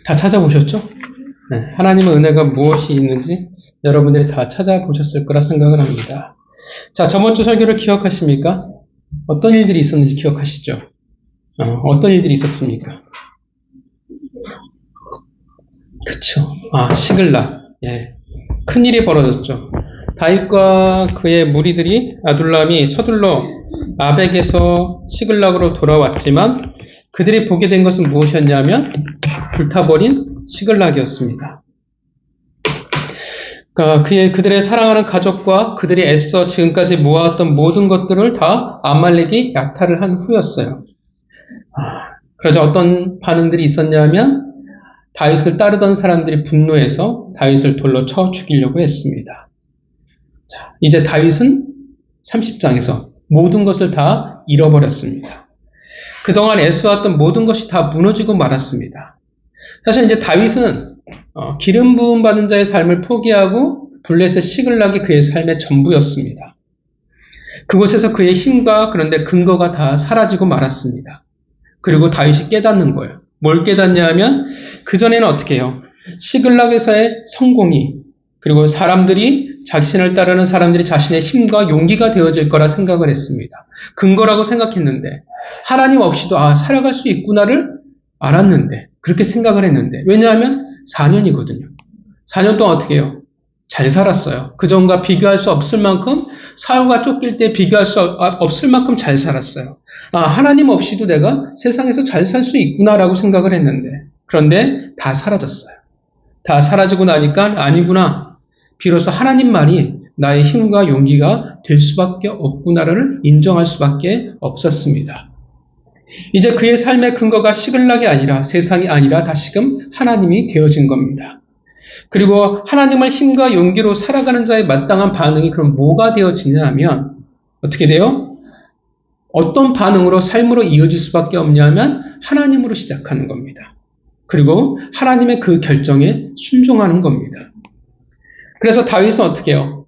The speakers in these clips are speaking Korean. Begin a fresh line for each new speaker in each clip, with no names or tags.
다 찾아보셨죠? 네, 하나님의 은혜가 무엇이 있는지 여러분들이 다 찾아보셨을 거라 생각을 합니다. 자, 저번 주 설교를 기억하십니까? 어떤 일들이 있었는지 기억하시죠? 어떤 일들이 있었습니까? 그쵸. 시글락. 예. 큰일이 벌어졌죠. 다윗과 그의 무리들이 아둘람이 서둘러 아벡에서 시글락으로 돌아왔지만 그들이 보게 된 것은 무엇이었냐면 불타버린 시글락이었습니다. 그러니까 그들의 사랑하는 가족과 그들이 애써 지금까지 모아왔던 모든 것들을 다 아말렉이 약탈을 한 후였어요. 그러자 어떤 반응들이 있었냐면 다윗을 따르던 사람들이 분노해서 다윗을 돌로 쳐 죽이려고 했습니다. 자, 이제 다윗은 30장에서 모든 것을 다 잃어버렸습니다. 그동안 애써왔던 모든 것이 다 무너지고 말았습니다. 사실 이제 다윗은 기름 부음 받은 자의 삶을 포기하고 블레셋 시글락이 그의 삶의 전부였습니다. 그곳에서 그의 힘과 그런데 근거가 다 사라지고 말았습니다. 그리고 다윗이 깨닫는 거예요. 뭘 깨닫냐 하면 그전에는 어떻게 해요? 시글락에서의 성공이 그리고 사람들이 자신을 따르는 사람들이 자신의 힘과 용기가 되어질 거라 생각을 했습니다. 근거라고 생각했는데 하나님 없이도 살아갈 수 있구나를 알았는데 그렇게 생각을 했는데 왜냐하면 4년이거든요. 4년 동안 어떻게 해요? 잘 살았어요. 그전과 비교할 수 없을 만큼 사울과 쫓길 때 비교할 수 없을 만큼 잘 살았어요. 하나님 없이도 내가 세상에서 잘 살 수 있구나라고 생각을 했는데 그런데 다 사라졌어요. 다 사라지고 나니까 아니구나. 비로소 하나님만이 나의 힘과 용기가 될 수밖에 없구나를 인정할 수밖에 없었습니다. 이제 그의 삶의 근거가 시글락이 아니라 세상이 아니라 다시금 하나님이 되어진 겁니다. 그리고 하나님을 힘과 용기로 살아가는 자의 마땅한 반응이 그럼 뭐가 되어지냐 하면 어떻게 돼요? 어떤 반응으로 삶으로 이어질 수밖에 없냐면 하나님으로 시작하는 겁니다. 그리고 하나님의 그 결정에 순종하는 겁니다. 그래서 다윗은 어떻게 해요?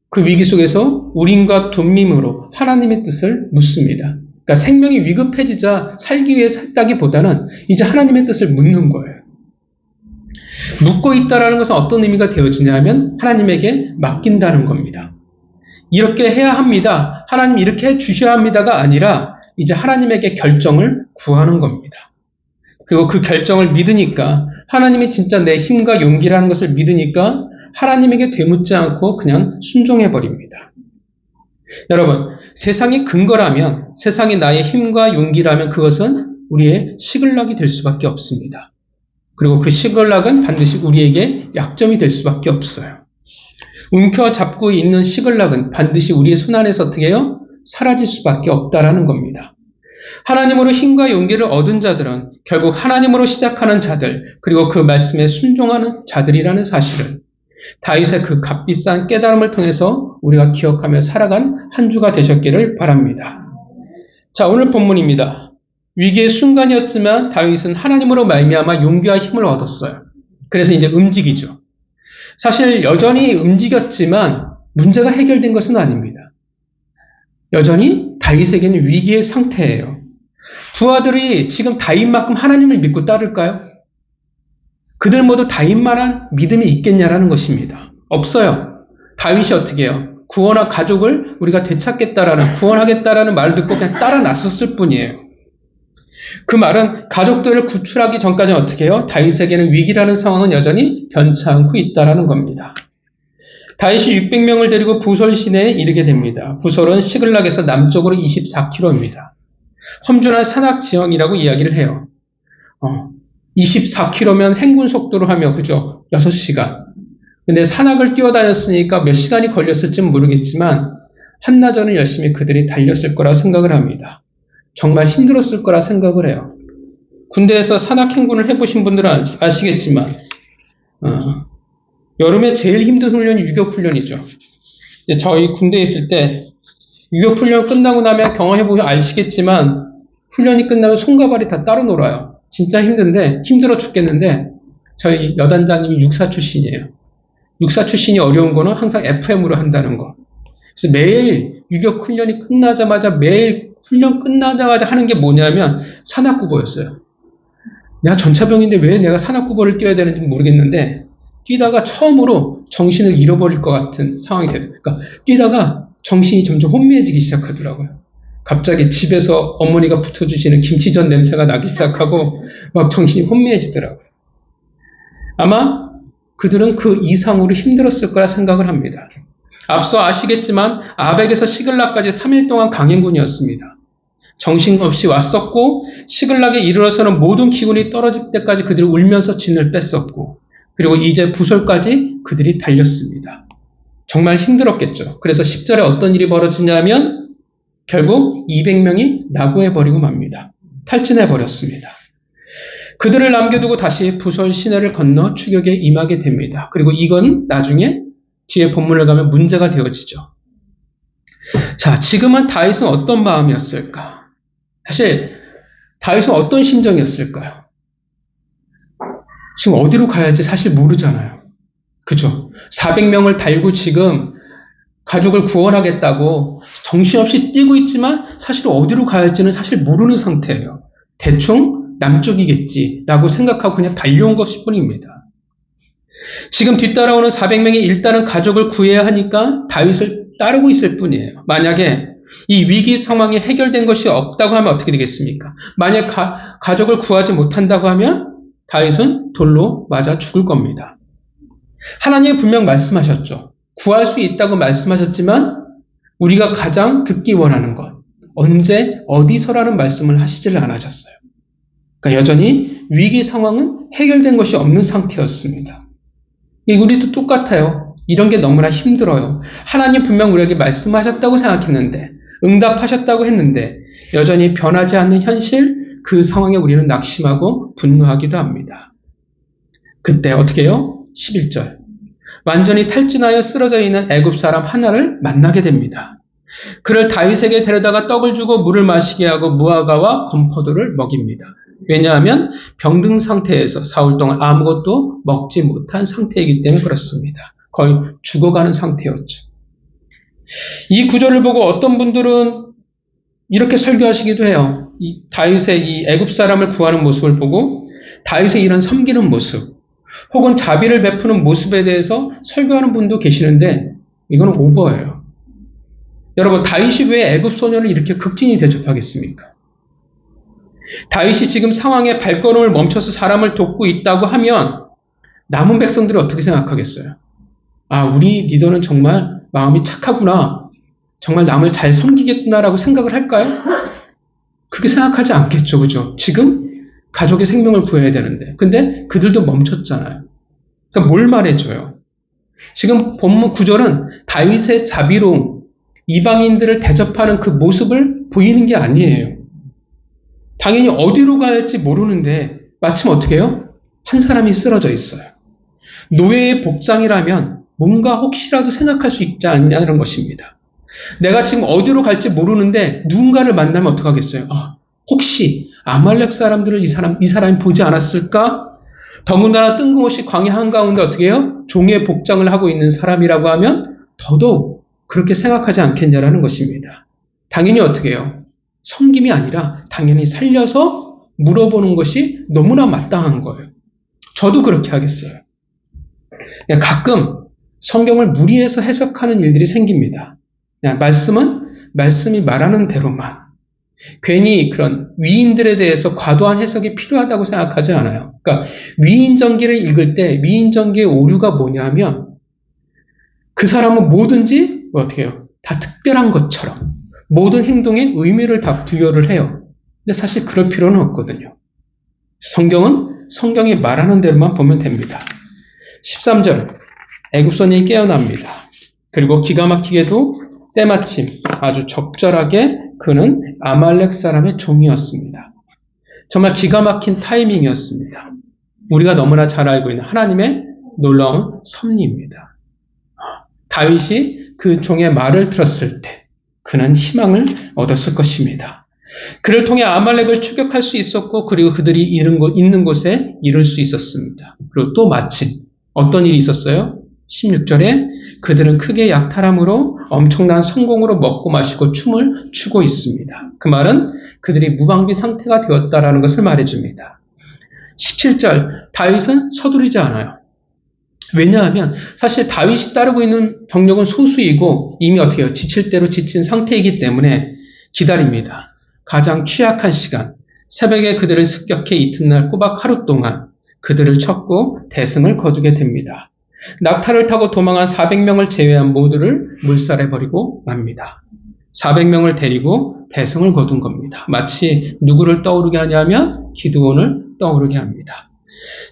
그 위기 속에서 우림과 둠밈으로 하나님의 뜻을 묻습니다. 그러니까 생명이 위급해지자 살기 위해 살다기보다는 이제 하나님의 뜻을 묻는 거예요. 묻고 있다라는 것은 어떤 의미가 되어지냐면 하나님에게 맡긴다는 겁니다. 이렇게 해야 합니다. 하나님 이렇게 해주셔야 합니다가 아니라 이제 하나님에게 결정을 구하는 겁니다. 그리고 그 결정을 믿으니까 하나님이 진짜 내 힘과 용기라는 것을 믿으니까 하나님에게 되묻지 않고 그냥 순종해버립니다. 여러분, 세상이 근거라면 세상이 나의 힘과 용기라면 그것은 우리의 시글락이 될 수밖에 없습니다. 그리고 그 시글락은 반드시 우리에게 약점이 될 수밖에 없어요. 움켜잡고 있는 시글락은 반드시 우리의 손 안에서 어떻게 해요? 사라질 수밖에 없다라는 겁니다. 하나님으로 힘과 용기를 얻은 자들은 결국 하나님으로 시작하는 자들 그리고 그 말씀에 순종하는 자들이라는 사실을 다윗의 그 값비싼 깨달음을 통해서 우리가 기억하며 살아간 한 주가 되셨기를 바랍니다. 자, 오늘 본문입니다. 위기의 순간이었지만 다윗은 하나님으로 말미암아 용기와 힘을 얻었어요. 그래서 이제 움직이죠. 사실 여전히 움직였지만 문제가 해결된 것은 아닙니다. 여전히 다윗에게는 위기의 상태예요. 부하들이 지금 다윗만큼 하나님을 믿고 따를까요? 그들 모두 다윗만한 믿음이 있겠냐라는 것입니다. 없어요. 다윗이 어떻게 해요? 구원한 가족을 우리가 되찾겠다라는 구원하겠다라는 말을 듣고 그냥 따라 나섰을 뿐이에요. 그 말은 가족들을 구출하기 전까지는 어떻게 해요? 다윗에게는 위기라는 상황은 여전히 변치 않고 있다라는 겁니다. 다윗이 600명을 데리고 부솔 시내에 이르게 됩니다. 부솔은 시글락에서 남쪽으로 24km입니다. 험준한 산악 지형이라고 이야기를 해요. 24km면 행군 속도로 하면 그죠? 6시간. 근데 산악을 뛰어다녔으니까 몇 시간이 걸렸을지는 모르겠지만 한나절은 열심히 그들이 달렸을 거라 생각을 합니다. 정말 힘들었을 거라 생각을 해요. 군대에서 산악 행군을 해보신 분들은 아시겠지만 여름에 제일 힘든 훈련이 유격훈련이죠. 저희 군대에 있을 때 유격훈련 끝나고 나면 경험해보면 아시겠지만 훈련이 끝나면 손과 발이 다 따로 놀아요. 진짜 힘든데 힘들어 죽겠는데 저희 여단장님이 육사 출신이에요. 육사 출신이 어려운 거는 항상 FM으로 한다는 거. 그래서 매일 유격훈련이 끝나자마자 매일 훈련 끝나자마자 하는 게 뭐냐면 산악국어였어요. 내가 전차병인데 왜 내가 산악구벌을 뛰어야 되는지 모르겠는데 뛰다가 처음으로 정신을 잃어버릴 것 같은 상황이 되더라고요. 그러니까 뛰다가 정신이 점점 혼미해지기 시작하더라고요. 갑자기 집에서 어머니가 붙여주시는 김치전 냄새가 나기 시작하고 막 정신이 혼미해지더라고요. 아마 그들은 그 이상으로 힘들었을 거라 생각을 합니다. 앞서 아시겠지만 아벡에서 시글락까지 3일 동안 강행군이었습니다. 정신없이 왔었고 시글락에 이르러서는 모든 기운이 떨어질 때까지 그들이 울면서 진을 뺐었고 그리고 이제 부솔까지 그들이 달렸습니다. 정말 힘들었겠죠. 그래서 10절에 어떤 일이 벌어지냐면 결국 200명이 낙오해버리고 맙니다. 탈진해버렸습니다. 그들을 남겨두고 다시 부솔 시내를 건너 추격에 임하게 됩니다. 그리고 이건 나중에 뒤에 본문을 가면 문제가 되어지죠. 자, 지금은 다윗은 어떤 마음이었을까? 사실 다윗은 어떤 심정이었을까요? 지금 어디로 가야 할지 사실 모르잖아요. 그죠? 400명을 달고 지금 가족을 구원하겠다고 정신없이 뛰고 있지만 사실 어디로 가야 할지는 사실 모르는 상태예요. 대충 남쪽이겠지라고 생각하고 그냥 달려온 것일 뿐입니다. 지금 뒤따라오는 400명이 일단은 가족을 구해야 하니까 다윗을 따르고 있을 뿐이에요. 만약에 이 위기 상황이 해결된 것이 없다고 하면 어떻게 되겠습니까? 만약 가족을 구하지 못한다고 하면 다윗은 돌로 맞아 죽을 겁니다. 하나님이 분명 말씀하셨죠. 구할 수 있다고 말씀하셨지만 우리가 가장 듣기 원하는 것, 언제 어디서라는 말씀을 하시질 않으셨어요. 그러니까 여전히 위기 상황은 해결된 것이 없는 상태였습니다. 우리도 똑같아요. 이런 게 너무나 힘들어요. 하나님 분명 우리에게 말씀하셨다고 생각했는데 응답하셨다고 했는데 여전히 변하지 않는 현실, 그 상황에 우리는 낙심하고 분노하기도 합니다. 그때 어떻게 해요? 11절. 완전히 탈진하여 쓰러져 있는 애굽 사람 하나를 만나게 됩니다. 그를 다윗에게 데려다가 떡을 주고 물을 마시게 하고 무화과와 건포도를 먹입니다. 왜냐하면 병든 상태에서 사흘 동안 아무것도 먹지 못한 상태이기 때문에 그렇습니다. 거의 죽어가는 상태였죠. 이 구절을 보고 어떤 분들은 이렇게 설교하시기도 해요. 다윗의 이 애굽 사람을 구하는 모습을 보고 다윗의 이런 섬기는 모습 혹은 자비를 베푸는 모습에 대해서 설교하는 분도 계시는데 이건 오버예요. 여러분, 다윗이 왜 애굽 소년을 이렇게 극진히 대접하겠습니까? 다윗이 지금 상황에 발걸음을 멈춰서 사람을 돕고 있다고 하면 남은 백성들이 어떻게 생각하겠어요? 아, 우리 리더는 정말 마음이 착하구나. 정말 남을 잘 섬기겠구나라고 생각을 할까요? 그렇게 생각하지 않겠죠. 그죠? 지금 가족의 생명을 구해야 되는데. 근데 그들도 멈췄잖아요. 그러니까 뭘 말해줘요? 지금 본문 9절은 다윗의 자비로움, 이방인들을 대접하는 그 모습을 보이는 게 아니에요. 당연히 어디로 가야 할지 모르는데 마침 어떻게 해요? 한 사람이 쓰러져 있어요. 노예의 복장이라면 뭔가 혹시라도 생각할 수 있지 않냐는 것입니다. 내가 지금 어디로 갈지 모르는데 누군가를 만나면 어떡하겠어요? 혹시 아말렉 사람들을 이 사람이 보지 않았을까? 더군다나 뜬금없이 광야 한가운데 어떻게 해요? 종의 복장을 하고 있는 사람이라고 하면 더더욱 그렇게 생각하지 않겠냐라는 것입니다. 당연히 어떻게 해요? 섬김이 아니라 당연히 살려서 물어보는 것이 너무나 마땅한 거예요. 저도 그렇게 하겠어요. 가끔 성경을 무리해서 해석하는 일들이 생깁니다. 말씀은 말씀이 말하는 대로만. 괜히 그런 위인들에 대해서 과도한 해석이 필요하다고 생각하지 않아요. 그러니까 위인전기를 읽을 때 위인전기의 오류가 뭐냐면 그 사람은 뭐든지 어떻게 해요? 다 특별한 것처럼 모든 행동에 의미를 다 부여를 해요. 근데 사실 그럴 필요는 없거든요. 성경은 성경이 말하는 대로만 보면 됩니다. 13절 애굽선이 깨어납니다. 그리고 기가 막히게도 때마침 아주 적절하게 그는 아말렉 사람의 종이었습니다. 정말 기가 막힌 타이밍이었습니다. 우리가 너무나 잘 알고 있는 하나님의 놀라운 섭리입니다. 다윗이 그 종의 말을 들었을 때 그는 희망을 얻었을 것입니다. 그를 통해 아말렉을 추격할 수 있었고 그리고 그들이 있는 곳에 이를 수 있었습니다. 그리고 또 마침 어떤 일이 있었어요? 16절에 그들은 크게 약탈함으로 엄청난 성공으로 먹고 마시고 춤을 추고 있습니다. 그 말은 그들이 무방비 상태가 되었다라는 것을 말해줍니다. 17절, 다윗은 서두르지 않아요. 왜냐하면 사실 다윗이 따르고 있는 병력은 소수이고 이미 어떻게 해요? 지칠 대로 지친 상태이기 때문에 기다립니다. 가장 취약한 시간, 새벽에 그들을 습격해 이튿날 꼬박 하루 동안 그들을 쳤고 대승을 거두게 됩니다. 낙타를 타고 도망한 400명을 제외한 모두를 물살해버리고 맙니다. 400명을 데리고 대승을 거둔 겁니다. 마치 누구를 떠오르게 하냐면 기드온을 떠오르게 합니다.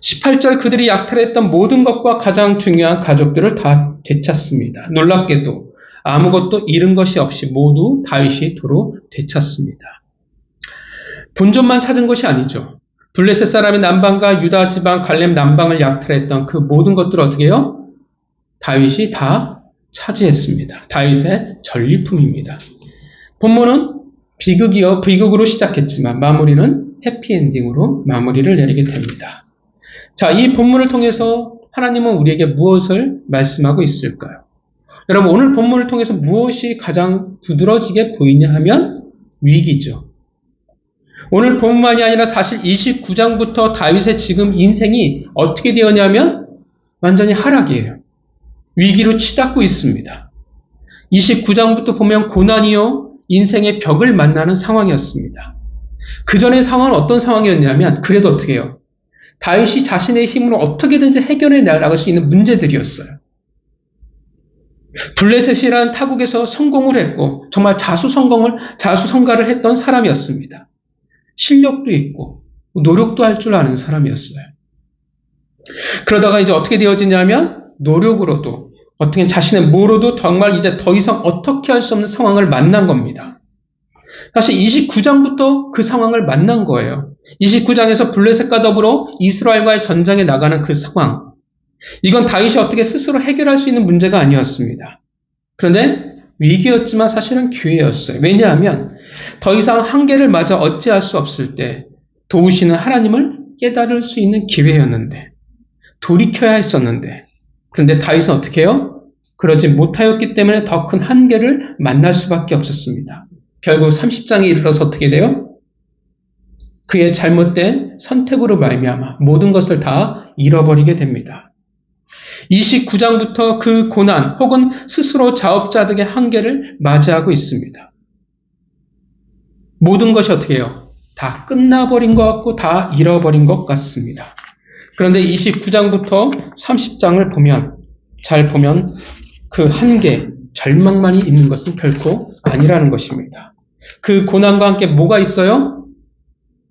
18절, 그들이 약탈했던 모든 것과 가장 중요한 가족들을 다 되찾습니다. 놀랍게도 아무것도 잃은 것이 없이 모두 다윗이 도로 되찾습니다. 본전만 찾은 것이 아니죠. 블레셋 사람의 남방과 유다 지방 갈렙 남방을 약탈했던 그 모든 것들을 어떻게 해요? 다윗이 다 차지했습니다. 다윗의 전리품입니다. 본문은 비극으로 시작했지만 마무리는 해피엔딩으로 마무리를 내리게 됩니다. 자, 이 본문을 통해서 하나님은 우리에게 무엇을 말씀하고 있을까요? 여러분, 오늘 본문을 통해서 무엇이 가장 두드러지게 보이냐 하면 위기죠. 오늘 본문만이 아니라 사실 29장부터 다윗의 지금 인생이 어떻게 되었냐면 완전히 하락이에요. 위기로 치닫고 있습니다. 29장부터 보면 고난이요, 인생의 벽을 만나는 상황이었습니다. 그 전의 상황은 어떤 상황이었냐면 그래도 어떻게 해요? 다윗이 자신의 힘으로 어떻게든지 해결해 나갈 수 있는 문제들이었어요. 블레셋이라는 타국에서 성공을 했고 정말 자수성가를 했던 사람이었습니다. 실력도 있고 노력도 할 줄 아는 사람이었어요. 그러다가 이제 어떻게 되어지냐면 노력으로도 어떻게 자신의 뭐로도 정말 이제 더 이상 어떻게 할 수 없는 상황을 만난 겁니다. 사실 29장부터 그 상황을 만난 거예요. 29장에서 블레셋과 더불어 이스라엘과의 전장에 나가는 그 상황. 이건 다윗이 어떻게 스스로 해결할 수 있는 문제가 아니었습니다. 그런데 위기였지만 사실은 기회였어요. 왜냐하면 더 이상 한계를 맞아 어찌할 수 없을 때 도우시는 하나님을 깨달을 수 있는 기회였는데 돌이켜야 했었는데 그런데 다윗은 어떻게 해요? 그러지 못하였기 때문에 더 큰 한계를 만날 수밖에 없었습니다. 결국 30장에 이르러서 어떻게 돼요? 그의 잘못된 선택으로 말미암아 모든 것을 다 잃어버리게 됩니다. 29장부터 그 고난 혹은 스스로 자업자득의 한계를 맞이하고 있습니다. 모든 것이 어떻게 해요? 다 끝나버린 것 같고 다 잃어버린 것 같습니다. 그런데 29장부터 30장을 보면 잘 보면 그 한계, 절망만이 있는 것은 결코 아니라는 것입니다. 그 고난과 함께 뭐가 있어요?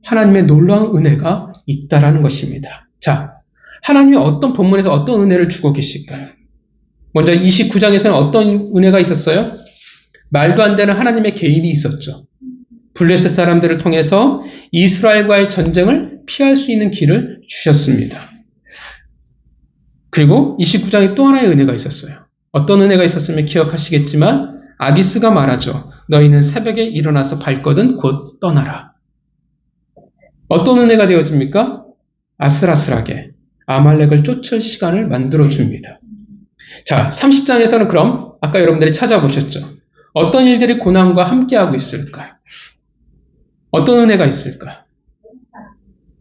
하나님의 놀라운 은혜가 있다라는 것입니다. 자, 하나님이 어떤 본문에서 어떤 은혜를 주고 계실까요? 먼저 29장에서는 어떤 은혜가 있었어요? 말도 안 되는 하나님의 개입이 있었죠. 블레셋 사람들을 통해서 이스라엘과의 전쟁을 피할 수 있는 길을 주셨습니다. 그리고 29장에 또 하나의 은혜가 있었어요. 어떤 은혜가 있었으면 기억하시겠지만 아기스가 말하죠. 너희는 새벽에 일어나서 밝거든 곧 떠나라. 어떤 은혜가 되어집니까? 아슬아슬하게 아말렉을 쫓을 시간을 만들어줍니다. 자, 30장에서는 그럼 아까 여러분들이 찾아보셨죠. 어떤 일들이 고난과 함께하고 있을까요? 어떤 은혜가 있을까요?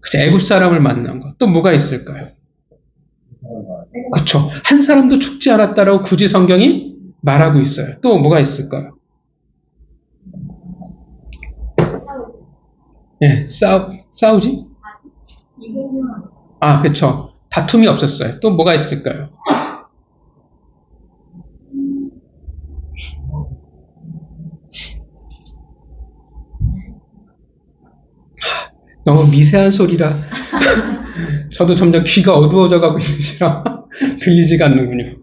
그쵸, 애굽 사람을 만난 것. 또 뭐가 있을까요? 그렇죠. 한 사람도 죽지 않았다라고 굳이 성경이 말하고 있어요. 또 뭐가 있을까요? 예, 싸우지? 아, 그렇죠. 다툼이 없었어요. 또 뭐가 있을까요? 너무 미세한 소리라 저도 점점 귀가 어두워져 가고 있으시라 들리지가 않는군요.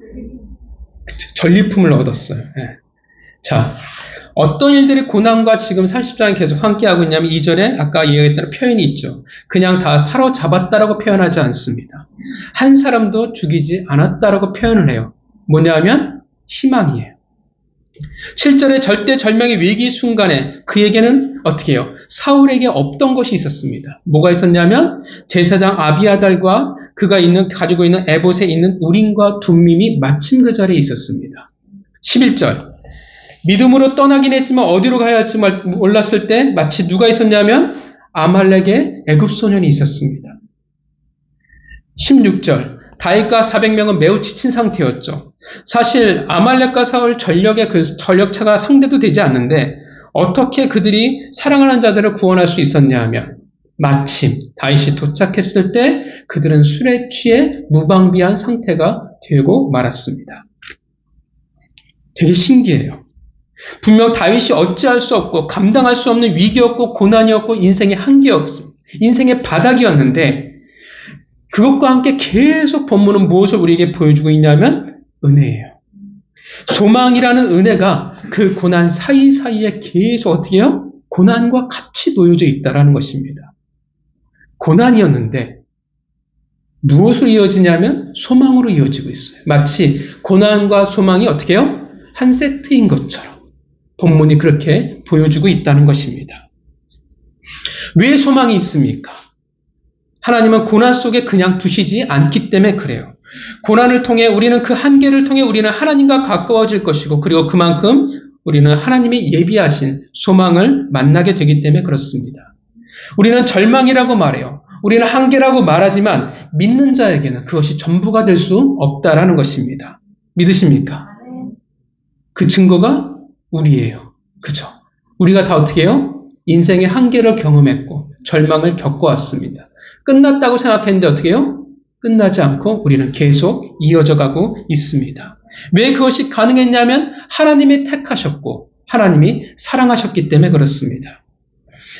그쵸, 전리품을 얻었어요. 네. 자, 어떤 일들이 고난과 지금 30장에 계속 함께하고 있냐면 2절에 아까 이야기했던 표현이 있죠. 그냥 다 사로잡았다라고 표현하지 않습니다. 한 사람도 죽이지 않았다라고 표현을 해요. 뭐냐면 희망이에요. 7절에 절대절명의 위기 순간에 그에게는 어떻게 해요? 사울에게 없던 것이 있었습니다. 뭐가 있었냐면 제사장 아비아달과 그가 가지고 있는 에봇에 있는 우림과 둠밈이 마침 그 자리에 있었습니다. 11절 믿음으로 떠나긴 했지만 어디로 가야 할지 몰랐을 때 마치 누가 있었냐면 아말렉의 애굽 소년이 있었습니다. 16절. 다윗과 400명은 매우 지친 상태였죠. 사실 아말렉과 사울 전력의 그 전력차가 상대도 되지 않는데 어떻게 그들이 사랑하는 자들을 구원할 수 있었냐 하면 마침 다윗이 도착했을 때 그들은 술에 취해 무방비한 상태가 되고 말았습니다. 되게 신기해요. 분명 다윗이 어찌할 수 없고 감당할 수 없는 위기였고 고난이었고 인생의 한계였습니다. 인생의 바닥이었는데 그것과 함께 계속 본문은 무엇을 우리에게 보여주고 있냐면 은혜예요. 소망이라는 은혜가 그 고난 사이사이에 계속 어떻게 해요? 고난과 같이 놓여져 있다는 것입니다. 고난이었는데 무엇으로 이어지냐면 소망으로 이어지고 있어요. 마치 고난과 소망이 어떻게 해요? 한 세트인 것처럼 본문이 그렇게 보여주고 있다는 것입니다. 왜 소망이 있습니까? 하나님은 고난 속에 그냥 두시지 않기 때문에 그래요. 고난을 통해 우리는 그 한계를 통해 우리는 하나님과 가까워질 것이고 그리고 그만큼 우리는 하나님이 예비하신 소망을 만나게 되기 때문에 그렇습니다. 우리는 절망이라고 말해요. 우리는 한계라고 말하지만 믿는 자에게는 그것이 전부가 될 수 없다라는 것입니다. 믿으십니까? 그 증거가 우리예요. 그죠? 우리가 다 어떻게 해요? 인생의 한계를 경험했고 절망을 겪어왔습니다. 끝났다고 생각했는데 어떻게 해요? 끝나지 않고 우리는 계속 이어져 가고 있습니다. 왜 그것이 가능했냐면 하나님이 택하셨고 하나님이 사랑하셨기 때문에 그렇습니다.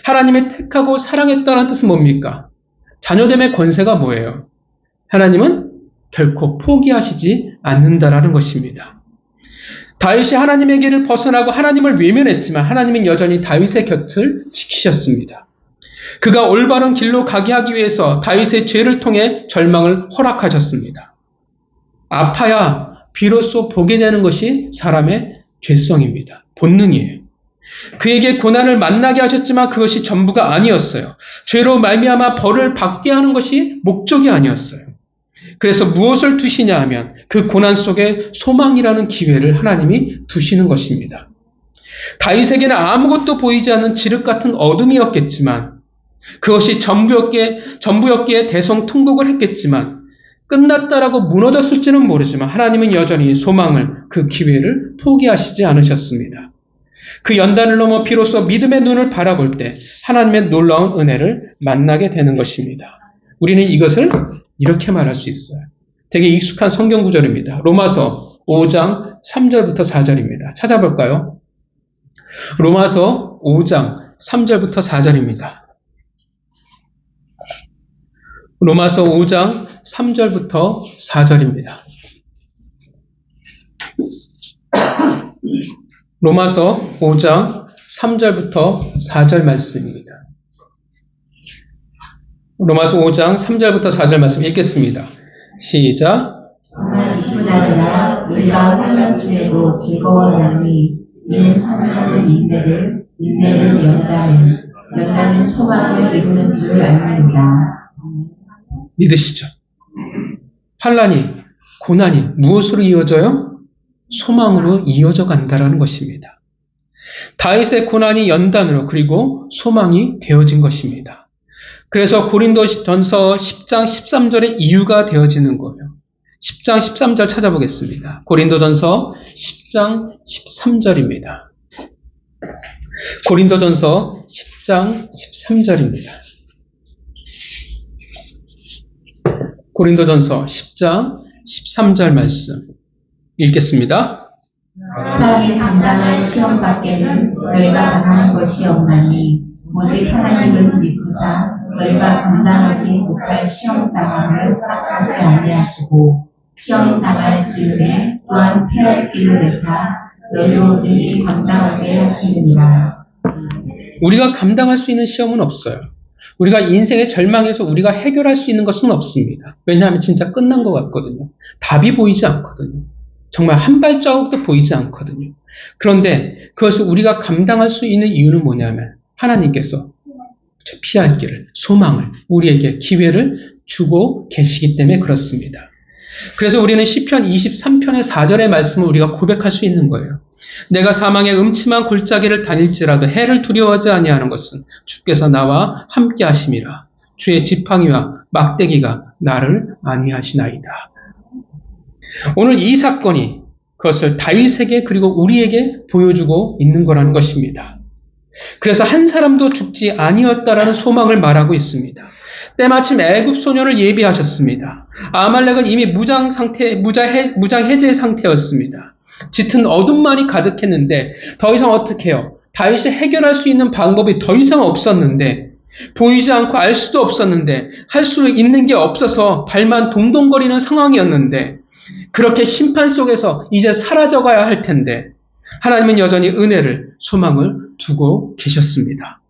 하나님이 택하고 사랑했다는 뜻은 뭡니까? 자녀됨의 권세가 뭐예요? 하나님은 결코 포기하시지 않는다라는 것입니다. 다윗이 하나님의 길을 벗어나고 하나님을 외면했지만 하나님은 여전히 다윗의 곁을 지키셨습니다. 그가 올바른 길로 가게 하기 위해서 다윗의 죄를 통해 절망을 허락하셨습니다. 아파야 비로소 보게 되는 것이 사람의 죄성입니다. 본능이에요. 그에게 고난을 만나게 하셨지만 그것이 전부가 아니었어요. 죄로 말미암아 벌을 받게 하는 것이 목적이 아니었어요. 그래서 무엇을 두시냐 하면 그 고난 속에 소망이라는 기회를 하나님이 두시는 것입니다. 다윗에게는 아무것도 보이지 않는 지륵 같은 어둠이었겠지만 그것이 전부였기에 대성통곡을 했겠지만 끝났다라고 무너졌을지는 모르지만 하나님은 여전히 소망을 그 기회를 포기하시지 않으셨습니다. 그 연단을 넘어 비로소 믿음의 눈을 바라볼 때 하나님의 놀라운 은혜를 만나게 되는 것입니다. 우리는 이것을 이렇게 말할 수 있어요. 되게 익숙한 성경 구절입니다. 로마서 5장 3절부터 4절입니다. 찾아볼까요? 로마서 5장 3절부터 4절입니다. 로마서 5장 3절부터 4절입니다. 로마서 5장 3절부터 4절 말씀입니다. 로마서 5장 3절부터 4절 말씀 읽겠습니다. 시작.
정말 이쁘다니라 우리가 환난 중에도 즐거워하니 이는 환난은 인내를 연단은 소망을 이루는 줄 압니다.
믿으시죠? 환난이 고난이 무엇으로 이어져요? 소망으로 이어져 간다라는 것입니다. 다윗의 고난이 연단으로 그리고 소망이 되어진 것입니다. 그래서 고린도전서 10장 13절의 이유가 되어지는 거예요. 10장 13절 찾아보겠습니다. 고린도전서 10장 13절입니다. 고린도전서 10장 13절입니다. 고린도전서 10장 13절 말씀 읽겠습니다.
사람이 감당할 시험 밖에는 너희가 당하는 것이 없나니 오직 하나님을 믿으사 너희가 감당하지 못할 시험 당함을 허락하지 아니하시고 시험 당할 즈음에 또한 피할 길을 내사 너희들이 감당하게 하시느니라.
우리가 감당할 수 있는 시험은 없어요. 우리가 인생의 절망에서 우리가 해결할 수 있는 것은 없습니다. 왜냐하면 진짜 끝난 것 같거든요. 답이 보이지 않거든요. 정말 한 발자국도 보이지 않거든요. 그런데 그것을 우리가 감당할 수 있는 이유는 뭐냐면 하나님께서 피할 길을, 소망을, 우리에게 기회를 주고 계시기 때문에 그렇습니다. 그래서 우리는 시편 23편의 4절의 말씀을 우리가 고백할 수 있는 거예요. 내가 사망의 음침한 골짜기를 다닐지라도 해를 두려워하지 아니하는 것은 주께서 나와 함께 하심이라. 주의 지팡이와 막대기가 나를 아니하시나이다. 오늘 이 사건이 그것을 다윗에게 그리고 우리에게 보여주고 있는 거라는 것입니다. 그래서 한 사람도 죽지 아니었다라는 소망을 말하고 있습니다. 때마침 애굽 소년을 예비하셨습니다. 아말렉은 이미 무장 해제 상태였습니다. 짙은 어둠만이 가득했는데 더 이상 어떻게 해요? 다윗이 해결할 수 있는 방법이 더 이상 없었는데, 보이지 않고 알 수도 없었는데, 할 수 있는 게 없어서 발만 동동거리는 상황이었는데, 그렇게 심판 속에서 이제 사라져가야 할 텐데, 하나님은 여전히 은혜를, 소망을 두고 계셨습니다.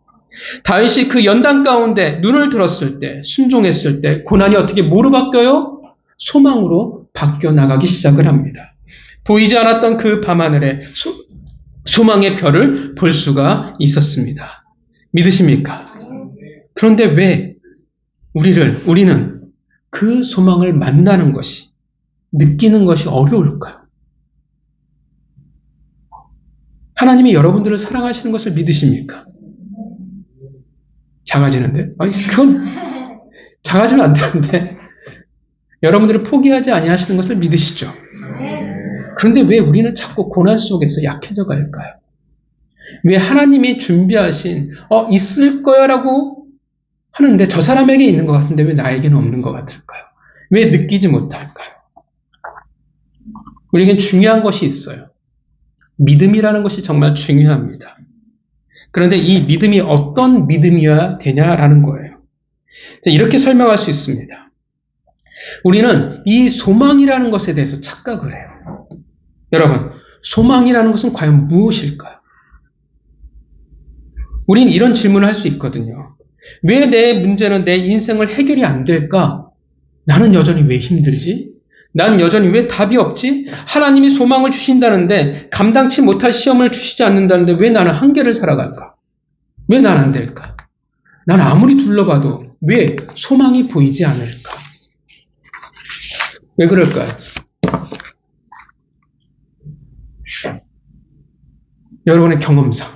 다윗이 그 연단 가운데 눈을 들었을 때, 순종했을 때, 고난이 어떻게 뭐로 바뀌어요? 소망으로 바뀌어 나가기 시작을 합니다. 보이지 않았던 그 밤하늘에 소망의 별을 볼 수가 있었습니다. 믿으십니까? 그런데 왜 우리는 그 소망을 만나는 것이, 느끼는 것이 어려울까요? 하나님이 여러분들을 사랑하시는 것을 믿으십니까? 작아지는데? 아니, 그건 작아지면 안 되는데. 여러분들을 포기하지 아니하시는 것을 믿으시죠? 그런데 왜 우리는 자꾸 고난 속에서 약해져 갈까요? 왜 하나님이 준비하신 있을 거야라고 하는데 저 사람에게 있는 것 같은데 왜 나에게는 없는 것 같을까요? 왜 느끼지 못할까요? 우리에겐 중요한 것이 있어요. 믿음이라는 것이 정말 중요합니다. 그런데 이 믿음이 어떤 믿음이어야 되냐라는 거예요. 이렇게 설명할 수 있습니다. 우리는 이 소망이라는 것에 대해서 착각을 해요. 여러분, 소망이라는 것은 과연 무엇일까요? 우린 이런 질문을 할 수 있거든요. 왜 내 문제는, 내 인생을 해결이 안 될까? 나는 여전히 왜 힘들지? 나는 여전히 왜 답이 없지? 하나님이 소망을 주신다는데 감당치 못할 시험을 주시지 않는다는데 왜 나는 한계를 살아갈까? 왜 난 안 될까? 난 아무리 둘러봐도 왜 소망이 보이지 않을까? 왜 그럴까요? 여러분의 경험상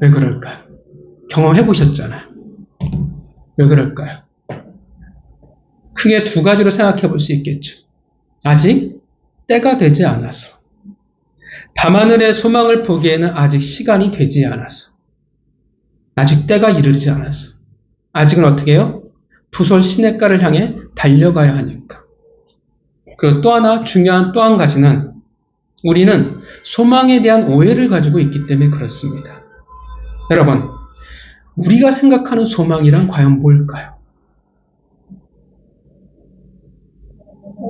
왜 그럴까요? 경험해 보셨잖아요. 왜 그럴까요? 크게 두 가지로 생각해 볼 수 있겠죠. 아직 때가 되지 않아서, 밤하늘의 소망을 보기에는 아직 시간이 되지 않아서, 아직 때가 이르지 않아서, 아직은 어떻게 해요? 부설 시냇가를 향해 달려가야 하니까. 그리고 또 하나 중요한 또 한 가지는 우리는 소망에 대한 오해를 가지고 있기 때문에 그렇습니다. 여러분, 우리가 생각하는 소망이란 과연 뭘까요?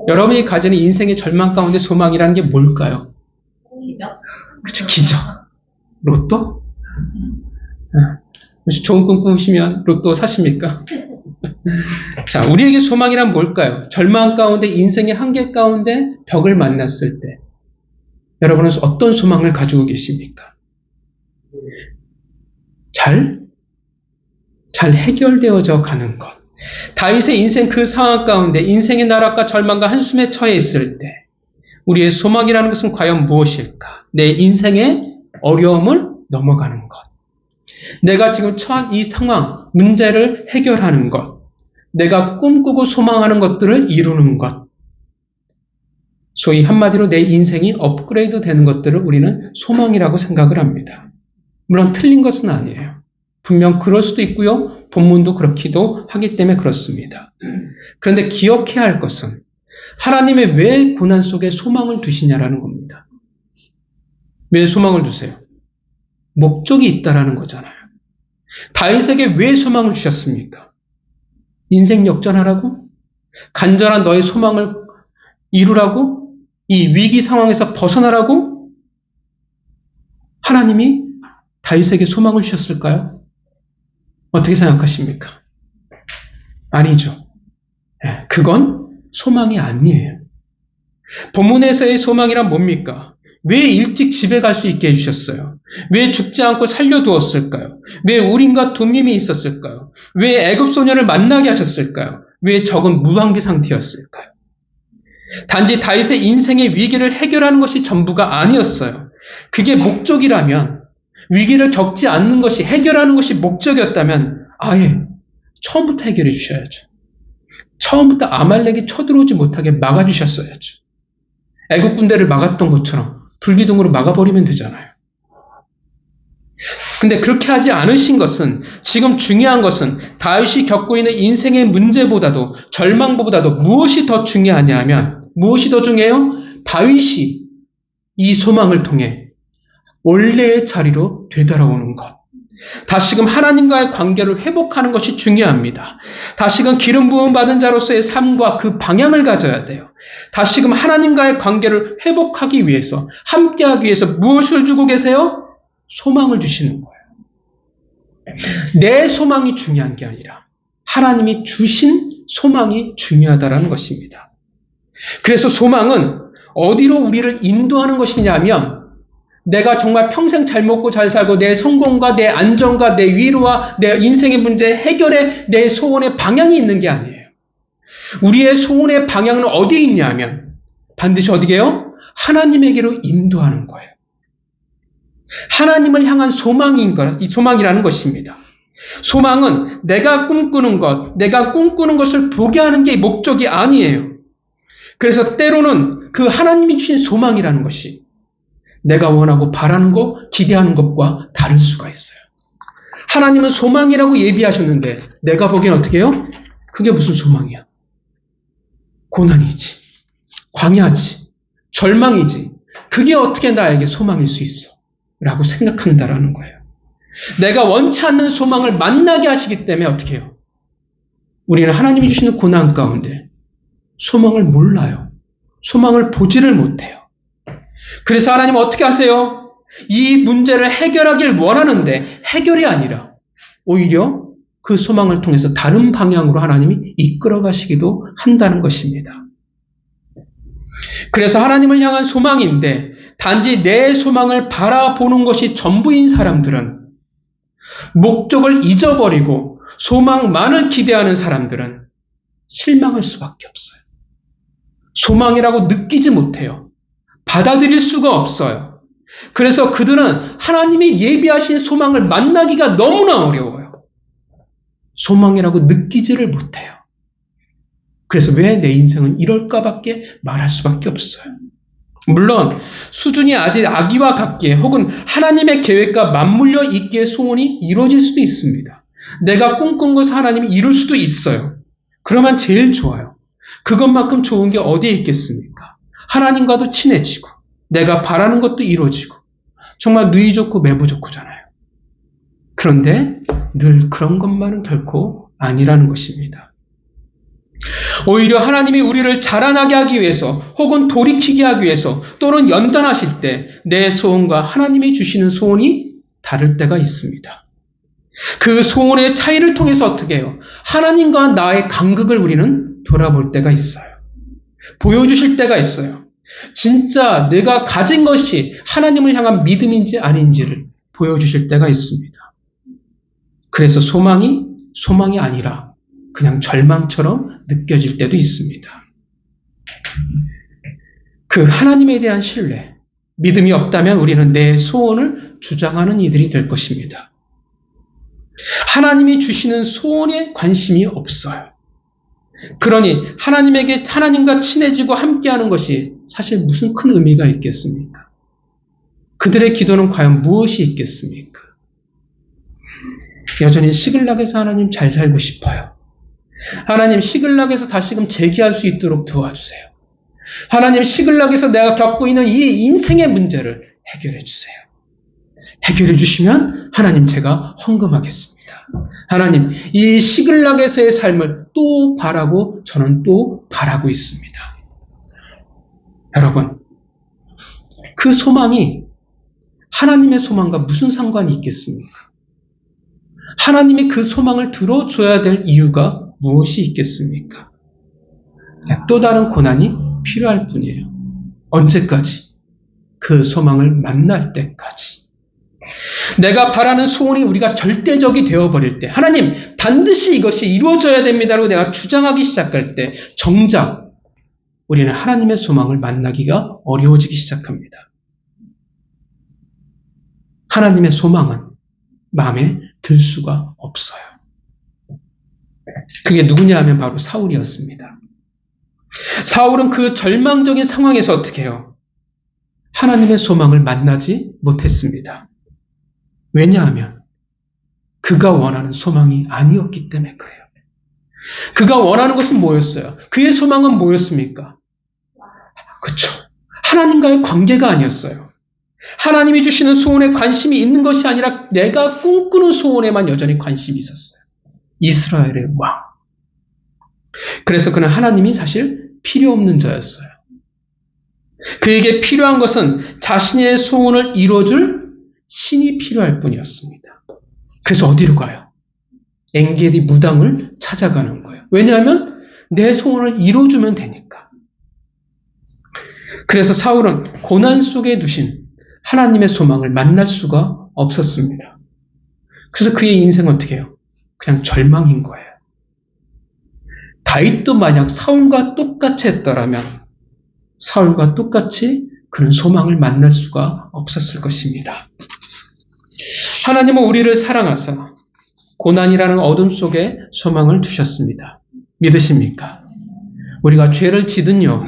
여러분이 가지는 인생의 절망 가운데 소망이라는 게 뭘까요? 그쵸, 기적. 로또? 좋은 꿈 꾸시면 로또 사십니까? 자, 우리에게 소망이란 뭘까요? 절망 가운데, 인생의 한계 가운데 벽을 만났을 때 여러분은 어떤 소망을 가지고 계십니까? 잘 해결되어져 가는 것. 다윗의 인생 그 상황 가운데 인생의 나락과 절망과 한숨에 처해 있을 때 우리의 소망이라는 것은 과연 무엇일까? 내 인생의 어려움을 넘어가는 것. 내가 지금 처한 이 상황, 문제를 해결하는 것. 내가 꿈꾸고 소망하는 것들을 이루는 것. 소위 한마디로 내 인생이 업그레이드 되는 것들을 우리는 소망이라고 생각을 합니다. 물론 틀린 것은 아니에요. 분명 그럴 수도 있고요. 본문도 그렇기도 하기 때문에 그렇습니다. 그런데 기억해야 할 것은 하나님의 왜 고난 속에 소망을 두시냐라는 겁니다. 왜 소망을 두세요? 목적이 있다라는 거잖아요. 다윗에게 왜 소망을 주셨습니까? 인생 역전하라고? 간절한 너의 소망을 이루라고? 이 위기 상황에서 벗어나라고? 하나님이 다윗에게 소망을 주셨을까요? 어떻게 생각하십니까? 아니죠. 그건 소망이 아니에요. 본문에서의 소망이란 뭡니까? 왜 일찍 집에 갈 수 있게 해주셨어요? 왜 죽지 않고 살려두었을까요? 왜 우림과 둠밈이 있었을까요? 왜 애굽 소년을 만나게 하셨을까요? 왜 적은 무방비 상태였을까요? 단지 다윗의 인생의 위기를 해결하는 것이 전부가 아니었어요. 그게 목적이라면, 위기를 겪지 않는 것이, 해결하는 것이 목적이었다면 아예 처음부터 해결해 주셔야죠. 처음부터 아말렉이 쳐들어오지 못하게 막아주셨어야죠. 애국 군대를 막았던 것처럼 불기둥으로 막아버리면 되잖아요. 근데 그렇게 하지 않으신 것은, 지금 중요한 것은 다윗이 겪고 있는 인생의 문제보다도, 절망보다도 무엇이 더 중요하냐 하면, 무엇이 더 중요해요? 다윗이 이 소망을 통해 원래의 자리로 되돌아오는 것. 다시금 하나님과의 관계를 회복하는 것이 중요합니다. 다시금 기름 부음 받은 자로서의 삶과 그 방향을 가져야 돼요. 다시금 하나님과의 관계를 회복하기 위해서, 함께하기 위해서 무엇을 주고 계세요? 소망을 주시는 거예요. 내 소망이 중요한 게 아니라 하나님이 주신 소망이 중요하다는 것입니다. 그래서 소망은 어디로 우리를 인도하는 것이냐면, 내가 정말 평생 잘 먹고 잘 살고 내 성공과 내 안정과 내 위로와 내 인생의 문제 해결에 내 소원의 방향이 있는 게 아니에요. 우리의 소원의 방향은 어디에 있냐 하면 반드시 어디게요? 하나님에게로 인도하는 거예요. 하나님을 향한 소망이라는 것입니다. 소망은 내가 꿈꾸는 것, 내가 꿈꾸는 것을 보게 하는 게 목적이 아니에요. 그래서 때로는 그 하나님이 주신 소망이라는 것이 내가 원하고 바라는 것, 기대하는 것과 다를 수가 있어요. 하나님은 소망이라고 예비하셨는데 내가 보기엔 어떻게 해요? 그게 무슨 소망이야? 고난이지, 광야지, 절망이지. 그게 어떻게 나에게 소망일 수 있어? 라고 생각한다라는 거예요. 내가 원치 않는 소망을 만나게 하시기 때문에 어떻게 해요? 우리는 하나님이 주시는 고난 가운데 소망을 몰라요. 소망을 보지를 못해요. 그래서 하나님은 어떻게 하세요? 이 문제를 해결하길 원하는데 해결이 아니라 오히려 그 소망을 통해서 다른 방향으로 하나님이 이끌어 가시기도 한다는 것입니다. 그래서 하나님을 향한 소망인데 단지 내 소망을 바라보는 것이 전부인 사람들은, 목적을 잊어버리고 소망만을 기대하는 사람들은 실망할 수밖에 없어요. 소망이라고 느끼지 못해요. 받아들일 수가 없어요. 그래서 그들은 하나님이 예비하신 소망을 만나기가 너무나 어려워요. 소망이라고 느끼지를 못해요. 그래서 왜 내 인생은 이럴까밖에 말할 수밖에 없어요. 물론 수준이 아직 아기와 같기에 혹은 하나님의 계획과 맞물려 있기에 소원이 이루어질 수도 있습니다. 내가 꿈꾼 것을 하나님이 이룰 수도 있어요. 그러면 제일 좋아요. 그것만큼 좋은 게 어디에 있겠습니까? 하나님과도 친해지고 내가 바라는 것도 이루어지고 정말 누이 좋고 매부 좋고잖아요. 그런데 늘 그런 것만은 결코 아니라는 것입니다. 오히려 하나님이 우리를 자라나게 하기 위해서 혹은 돌이키게 하기 위해서 또는 연단하실 때 내 소원과 하나님이 주시는 소원이 다를 때가 있습니다. 그 소원의 차이를 통해서 어떻게 해요? 하나님과 나의 간극을 우리는 돌아볼 때가 있어요. 보여주실 때가 있어요. 진짜 내가 가진 것이 하나님을 향한 믿음인지 아닌지를 보여주실 때가 있습니다. 그래서 소망이 아니라 그냥 절망처럼 느껴질 때도 있습니다. 그 하나님에 대한 신뢰, 믿음이 없다면 우리는 내 소원을 주장하는 이들이 될 것입니다. 하나님이 주시는 소원에 관심이 없어요. 그러니 하나님과 친해지고 함께하는 것이 사실 무슨 큰 의미가 있겠습니까? 그들의 기도는 과연 무엇이 있겠습니까? 여전히 시글락에서 하나님 잘 살고 싶어요. 하나님 시글락에서 다시금 재기할 수 있도록 도와주세요. 하나님 시글락에서 내가 겪고 있는 이 인생의 문제를 해결해 주세요. 해결해 주시면 하나님 제가 헌금하겠습니다. 하나님 이 시글락에서의 삶을 또 바라고 저는 또 바라고 있습니다. 여러분 그 소망이 하나님의 소망과 무슨 상관이 있겠습니까? 하나님이 그 소망을 들어줘야 될 이유가 무엇이 있겠습니까? 또 다른 고난이 필요할 뿐이에요. 언제까지? 그 소망을 만날 때까지. 내가 바라는 소원이 우리가 절대적이 되어버릴 때, 하나님 반드시 이것이 이루어져야 됩니다라고 내가 주장하기 시작할 때 정작 우리는 하나님의 소망을 만나기가 어려워지기 시작합니다. 하나님의 소망은 마음에 들 수가 없어요. 그게 누구냐 하면 바로 사울이었습니다. 사울은 그 절망적인 상황에서 어떻게 해요? 하나님의 소망을 만나지 못했습니다. 왜냐하면 그가 원하는 소망이 아니었기 때문에 그래요. 그가 원하는 것은 뭐였어요? 그의 소망은 뭐였습니까? 그렇죠. 하나님과의 관계가 아니었어요. 하나님이 주시는 소원에 관심이 있는 것이 아니라 내가 꿈꾸는 소원에만 여전히 관심이 있었어요. 이스라엘의 왕. 그래서 그는 하나님이 사실 필요 없는 자였어요. 그에게 필요한 것은 자신의 소원을 이루어줄 신이 필요할 뿐이었습니다. 그래서 어디로 가요? 엔게디 무당을 찾아가는 거예요. 왜냐하면 내 소원을 이루어주면 되니까. 그래서 사울은 고난 속에 두신 하나님의 소망을 만날 수가 없었습니다. 그래서 그의 인생은 어떻게 해요? 그냥 절망인 거예요. 다윗도 만약 사울과 똑같이 했더라면 사울과 똑같이 그는 소망을 만날 수가 없었을 것입니다. 하나님은 우리를 사랑하사 고난이라는 어둠 속에 소망을 두셨습니다. 믿으십니까? 우리가 죄를 지든요,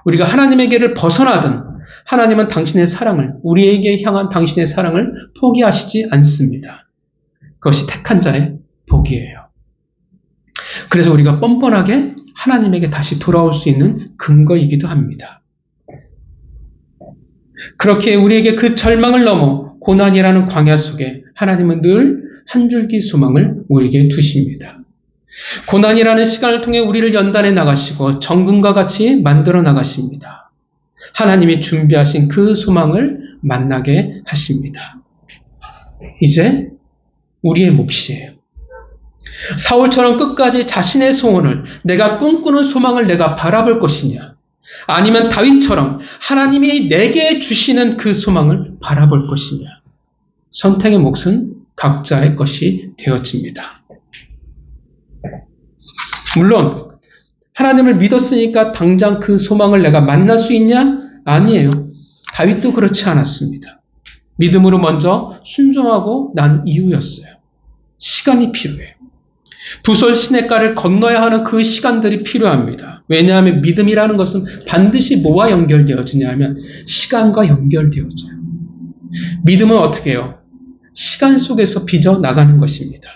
우리가 하나님에게를 벗어나든 하나님은 당신의 사랑을, 우리에게 향한 당신의 사랑을 포기하시지 않습니다. 그것이 택한 자의 복이에요. 그래서 우리가 뻔뻔하게 하나님에게 다시 돌아올 수 있는 근거이기도 합니다. 그렇게 우리에게 그 절망을 넘어 고난이라는 광야 속에 하나님은 늘 한 줄기 소망을 우리에게 두십니다. 고난이라는 시간을 통해 우리를 연단해 나가시고 정금과 같이 만들어 나가십니다. 하나님이 준비하신 그 소망을 만나게 하십니다. 이제 우리의 몫이에요. 사울처럼 끝까지 자신의 소원을, 내가 꿈꾸는 소망을 내가 바라볼 것이냐, 아니면 다윗처럼 하나님이 내게 주시는 그 소망을 바라볼 것이냐. 선택의 몫은 각자의 것이 되어집니다. 물론 하나님을 믿었으니까 당장 그 소망을 내가 만날 수 있냐? 아니에요. 다윗도 그렇지 않았습니다. 믿음으로 먼저 순종하고 난 이후였어요. 시간이 필요해요. 부솔 시냇가를 건너야 하는 그 시간들이 필요합니다. 왜냐하면 믿음이라는 것은 반드시 뭐와 연결되어지냐 하면 시간과 연결되어져요. 믿음은 어떻게 해요? 시간 속에서 빚어 나가는 것입니다.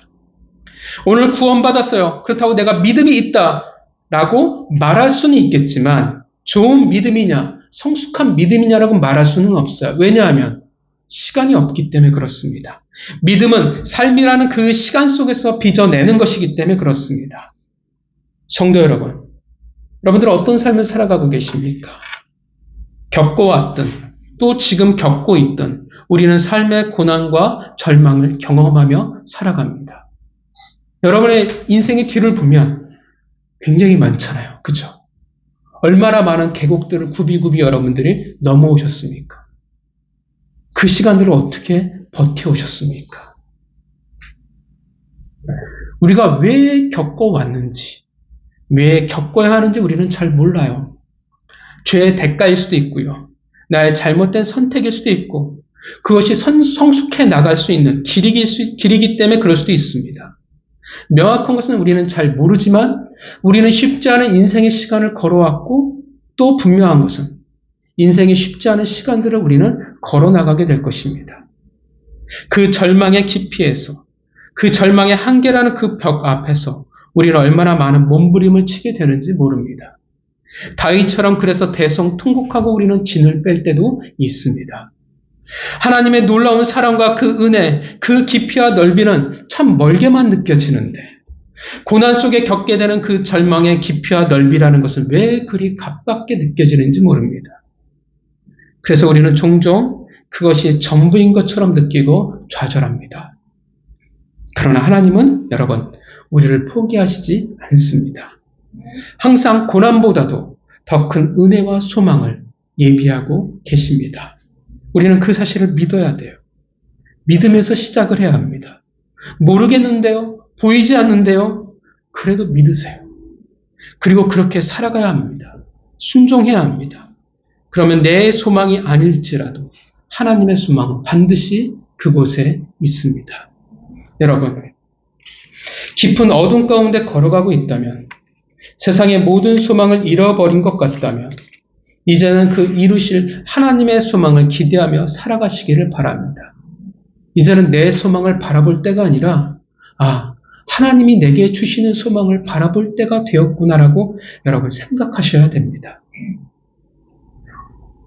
오늘 구원받았어요. 그렇다고 내가 믿음이 있다라고 말할 수는 있겠지만 좋은 믿음이냐, 성숙한 믿음이냐라고 말할 수는 없어요. 왜냐하면 시간이 없기 때문에 그렇습니다. 믿음은 삶이라는 그 시간 속에서 빚어내는 것이기 때문에 그렇습니다. 성도 여러분, 여러분들 어떤 삶을 살아가고 계십니까? 겪어왔든 또 지금 겪고 있든 우리는 삶의 고난과 절망을 경험하며 살아갑니다. 여러분의 인생의 뒤를 보면 굉장히 많잖아요. 그죠? 얼마나 많은 계곡들을 굽이굽이 여러분들이 넘어오셨습니까? 그 시간들을 어떻게 버텨오셨습니까? 우리가 왜 겪어왔는지, 왜 겪어야 하는지 우리는 잘 몰라요. 죄의 대가일 수도 있고요. 나의 잘못된 선택일 수도 있고, 그것이 성숙해 나갈 수 있는 길이기 때문에 그럴 수도 있습니다. 명확한 것은 우리는 잘 모르지만 우리는 쉽지 않은 인생의 시간을 걸어왔고, 또 분명한 것은 인생이 쉽지 않은 시간들을 우리는 걸어나가게 될 것입니다. 그 절망의 깊이에서, 그 절망의 한계라는 그 벽 앞에서 우리는 얼마나 많은 몸부림을 치게 되는지 모릅니다. 다윗처럼 그래서 대성통곡하고 우리는 진을 뺄 때도 있습니다. 하나님의 놀라운 사랑과 그 은혜, 그 깊이와 넓이는 참 멀게만 느껴지는데 고난 속에 겪게 되는 그 절망의 깊이와 넓이라는 것은 왜 그리 가깝게 느껴지는지 모릅니다. 그래서 우리는 종종 그것이 전부인 것처럼 느끼고 좌절합니다. 그러나 하나님은 여러분, 우리를 포기하시지 않습니다. 항상 고난보다도 더 큰 은혜와 소망을 예비하고 계십니다. 우리는 그 사실을 믿어야 돼요. 믿으면서 시작을 해야 합니다. 모르겠는데요? 보이지 않는데요? 그래도 믿으세요. 그리고 그렇게 살아가야 합니다. 순종해야 합니다. 그러면 내 소망이 아닐지라도 하나님의 소망은 반드시 그곳에 있습니다. 여러분, 깊은 어둠 가운데 걸어가고 있다면, 세상의 모든 소망을 잃어버린 것 같다면, 이제는 그 이루실 하나님의 소망을 기대하며 살아가시기를 바랍니다. 이제는 내 소망을 바라볼 때가 아니라, 하나님이 내게 주시는 소망을 바라볼 때가 되었구나라고 여러분 생각하셔야 됩니다.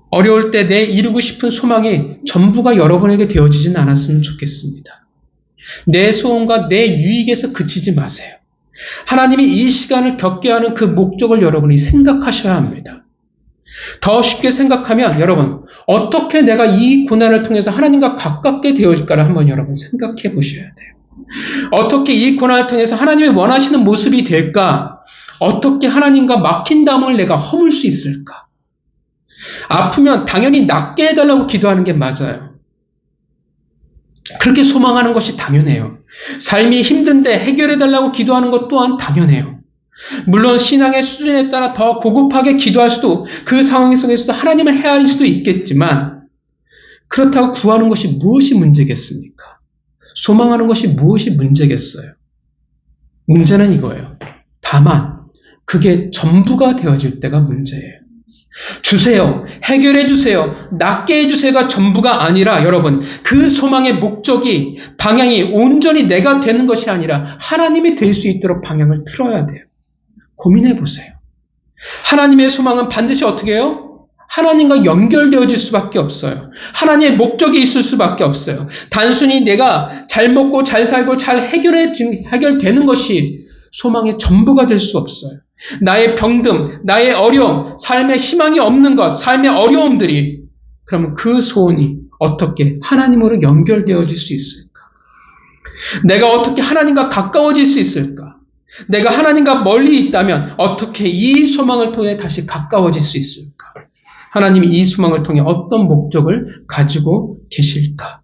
어려울 때 내 이루고 싶은 소망이 전부가 여러분에게 되어지진 않았으면 좋겠습니다. 내 소원과 내 유익에서 그치지 마세요. 하나님이 이 시간을 겪게 하는 그 목적을 여러분이 생각하셔야 합니다. 더 쉽게 생각하면 여러분, 어떻게 내가 이 고난을 통해서 하나님과 가깝게 되어질까를 한번 여러분 생각해 보셔야 돼요. 어떻게 이 고난을 통해서 하나님이 원하시는 모습이 될까? 어떻게 하나님과 막힌 담을 내가 허물 수 있을까? 아프면 당연히 낫게 해달라고 기도하는 게 맞아요. 그렇게 소망하는 것이 당연해요. 삶이 힘든데 해결해달라고 기도하는 것 또한 당연해요. 물론 신앙의 수준에 따라 더 고급하게 기도할 수도, 그 상황 속에서도 하나님을 헤아릴 수도 있겠지만, 그렇다고 구하는 것이 무엇이 문제겠습니까? 소망하는 것이 무엇이 문제겠어요? 문제는 이거예요. 다만 그게 전부가 되어질 때가 문제예요. 주세요, 해결해 주세요, 낫게 해주세요가 전부가 아니라 여러분, 그 소망의 목적이, 방향이 온전히 내가 되는 것이 아니라 하나님이 될 수 있도록 방향을 틀어야 돼요. 고민해 보세요. 하나님의 소망은 반드시 어떻게 해요? 하나님과 연결되어질 수밖에 없어요. 하나님의 목적이 있을 수밖에 없어요. 단순히 내가 잘 먹고 잘 살고 잘 해결되는 것이 소망의 전부가 될 수 없어요. 나의 병듦, 나의 어려움, 삶의 희망이 없는 것, 삶의 어려움들이, 그러면 그 소원이 어떻게 하나님으로 연결되어질 수 있을까? 내가 어떻게 하나님과 가까워질 수 있을까? 내가 하나님과 멀리 있다면 어떻게 이 소망을 통해 다시 가까워질 수 있을까? 하나님이 이 소망을 통해 어떤 목적을 가지고 계실까?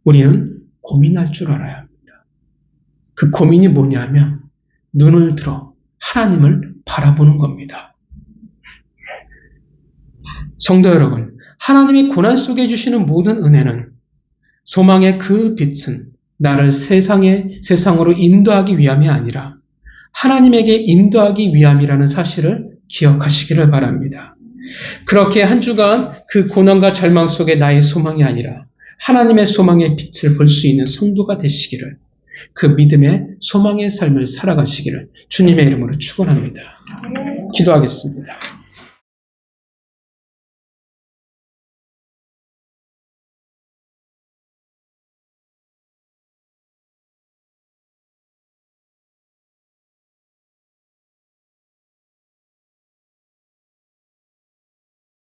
우리는 고민할 줄 알아야 합니다. 그 고민이 뭐냐면 눈을 들어 하나님을 바라보는 겁니다. 성도 여러분, 하나님이 고난 속에 주시는 모든 은혜는, 소망의 그 빛은 나를 세상으로 인도하기 위함이 아니라 하나님에게 인도하기 위함이라는 사실을 기억하시기를 바랍니다. 그렇게 한 주간 그 고난과 절망 속에 나의 소망이 아니라 하나님의 소망의 빛을 볼 수 있는 성도가 되시기를, 그 믿음의 소망의 삶을 살아가시기를 주님의 이름으로 축원합니다. 기도하겠습니다.